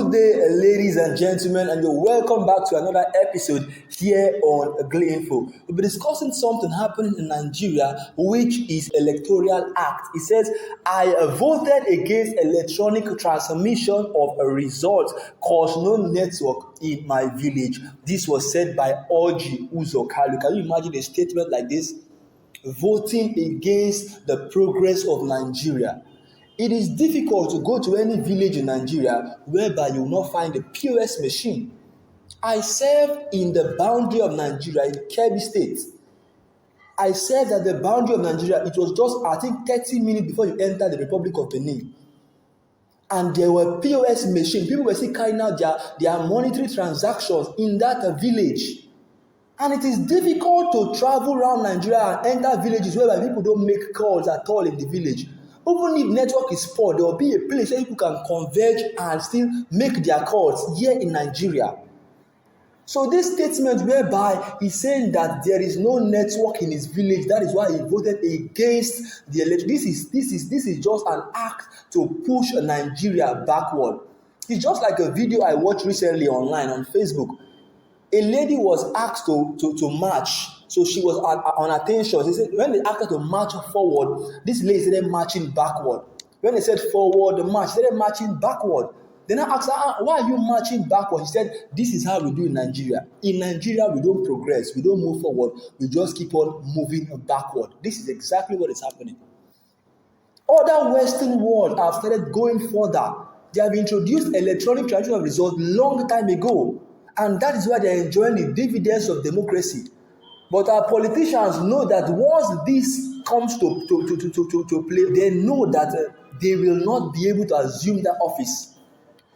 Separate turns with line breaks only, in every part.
Good day, ladies and gentlemen, and you're welcome back to another episode here on Glee Info. We'll be discussing something happening in Nigeria, which is Electoral Act. It says, I voted against electronic transmission of a result cause no network in my village. This was said by Orji Uzor Kalu. Can you imagine a statement like this? Voting against the progress of Nigeria. It is difficult to go to any village in Nigeria whereby you will not find a POS machine. I served in the boundary of Nigeria in Kebbi State. I served at the boundary of Nigeria. It was just, I think, 30 minutes before you enter the Republic of Benin. And there were POS machines. People were still carrying out their monetary transactions in that village. And it is difficult to travel around Nigeria and enter villages whereby people don't make calls at all in the village. Even if network is poor, there will be a place where people can converge and still make their calls here in Nigeria. So this statement whereby he's saying that there is no network in his village, that is why he voted against the election. This is just an act to push Nigeria backward. It's just like a video I watched recently online on Facebook. A lady was asked to march. So she was on attention. She said, when they asked her to march forward, this lady started marching backward. When they said forward, the march started marching backward. Then I asked her, why are you marching backward? She said, this is how we do in Nigeria. In Nigeria, we don't progress. We don't move forward. We just keep on moving backward. This is exactly what is happening. Other Western world have started going further. They have introduced electronic transmission of results long time ago. And that is why they are enjoying the dividends of democracy. But our politicians know that once this comes to play, they know that they will not be able to assume that office.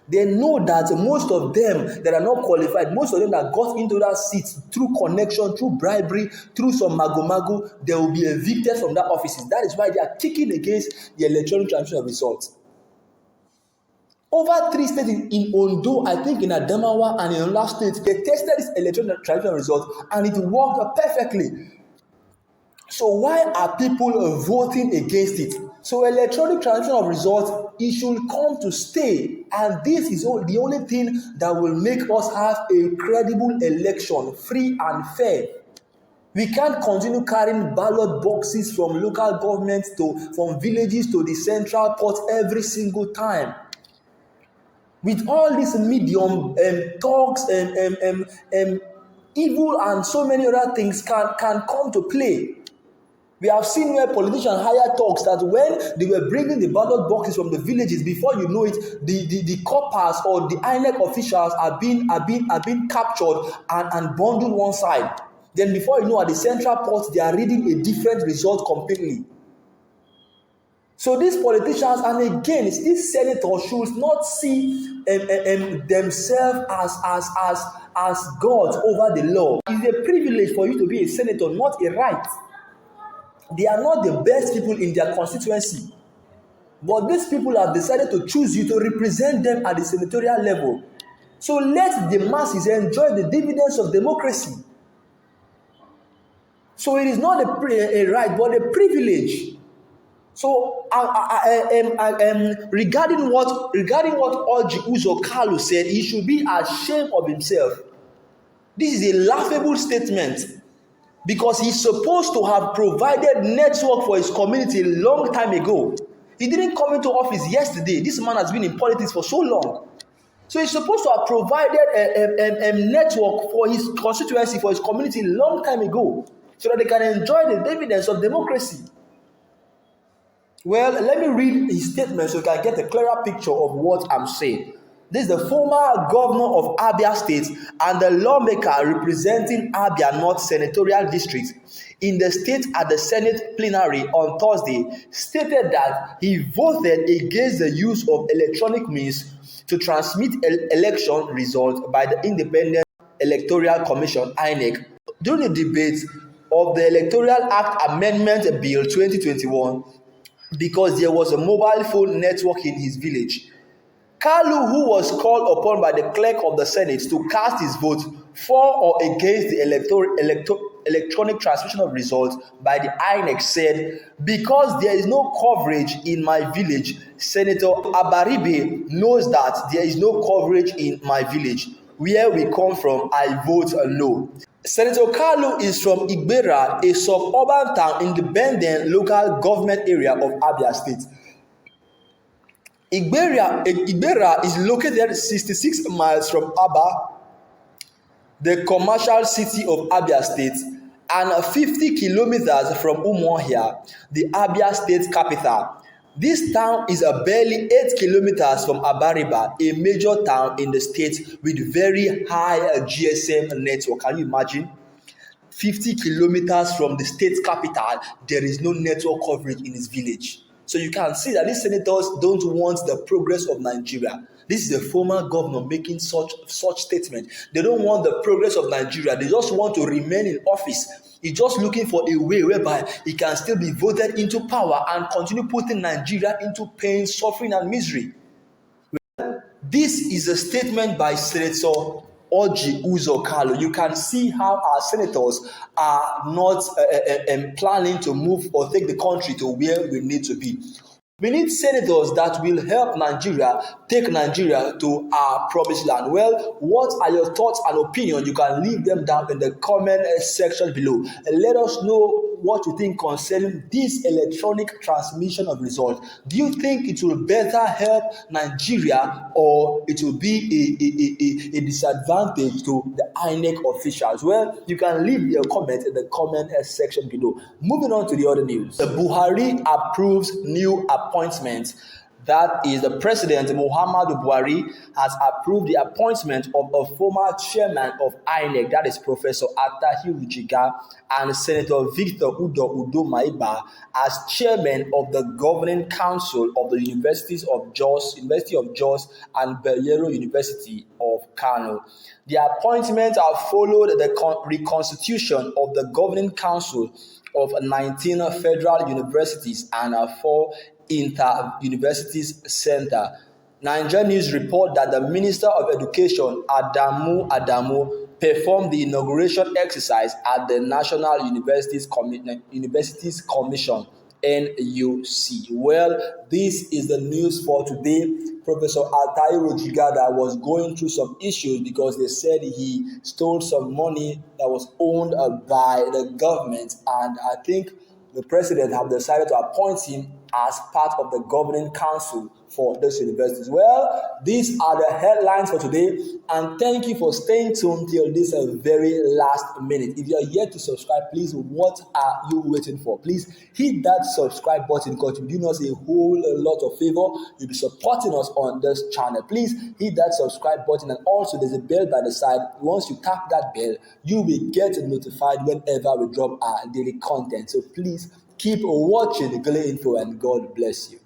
They know that most of them that are not qualified, most of them that got into that seat through connection, through bribery, through some mago, they will be evicted from that office. That is why they are kicking against the electronic transmission of results. Over 3 states in Ondo, I think in Adamawa and in other states, they tested this electronic transmission result and it worked perfectly. So why are people voting against it? So electronic transmission of results, it should come to stay. And this is the only thing that will make us have a credible election, free and fair. We can't continue carrying ballot boxes from local governments from villages to the central port every single time. With all these medium talks, evil and so many other things can come to play. We have seen where politicians hire talks that when they were bringing the ballot boxes from the villages, before you know it, the coppers or the INEC officials are being captured and bundled one side. Then before you know, at the central port, they are reading a different result completely. So these politicians, and again, these senators should not see themselves as gods over the law. It's a privilege for you to be a senator, not a right. They are not the best people in their constituency. But these people have decided to choose you to represent them at the senatorial level. So let the masses enjoy the dividends of democracy. So it is not a right, but a privilege. So regarding what Orji Uzor Kalu said, he should be ashamed of himself. This is a laughable statement because he's supposed to have provided network for his community a long time ago. He didn't come into office yesterday. This man has been in politics for so long. So he's supposed to have provided a network for his constituency, for his community a long time ago, so that they can enjoy the dividends of democracy. Well, let me read his statement so you can get a clearer picture of what I'm saying. This is the former governor of Abia State and the lawmaker representing Abia North Senatorial District in the state at the Senate plenary on Thursday stated that he voted against the use of electronic means to transmit election results by the Independent Electoral Commission (INEC) during the debate of the Electoral Act Amendment Bill 2021 because there was a mobile phone network in his village. Kalu, who was called upon by the clerk of the Senate to cast his vote for or against the electronic transmission of results by the INEC said, because there is no coverage in my village, Senator Abaribe knows that there is no coverage in my village. Where we come from, I vote no. Senator Kalu is from Igbera, a suburban town in the Benden local government area of Abia State. Igbera is located 66 miles from Aba, the commercial city of Abia State, and 50 kilometers from Umuahia, the Abia State capital. This town is barely 8 kilometers from Abariba, a major town in the state with very high GSM network. Can you imagine? 50 kilometers from the state capital, there is no network coverage in his village. So you can see that these senators don't want the progress of Nigeria. This is a former governor making such statement. They don't want the progress of Nigeria. They just want to remain in office. He's just looking for a way whereby he can still be voted into power and continue putting Nigeria into pain, suffering, and misery. This is a statement by Senator Orji Uzor Kalu. You can see how our senators are not planning to move or take the country to where we need to be. We need senators that will help Nigeria take Nigeria to our promised land. Well, what are your thoughts and opinions? You can leave them down in the comment section below. And let us know what you think concerning this electronic transmission of results. Do you think it will better help Nigeria, or it will be a disadvantage to the INEC officials? Well, you can leave your comment in the comment section below. Moving on to the other news. The Buhari approves new appointments. That is, the President Muhammadu Buhari has approved the appointment of a former chairman of INEC, that is Professor Attahiru Jiga, and Senator Victor Udo Maiba as chairman of the governing council of the University of Jos and Bayero University of Kano. The appointments have followed the reconstitution of the governing council of 19 federal universities and 4 inter-universities center. Nigeria News report that the Minister of Education, Adamu, performed the inauguration exercise at the National Universities Commission, NUC. Well, this is the news for today. Professor Attahiru Jiga was going through some issues because they said he stole some money that was owned by the government, and I think the president have decided to appoint him as part of the governing council for those universities. Well, these are the headlines for today, and thank you for staying tuned till this very last minute. If you are yet to subscribe, please, what are you waiting for? Please hit that subscribe button because you do us a whole lot of favor. You'll be supporting us on this channel. Please hit that subscribe button, and also there's a bell by the side. Once you tap that bell, you will get notified whenever we drop our daily content. So please keep watching Glen Info, and God bless you.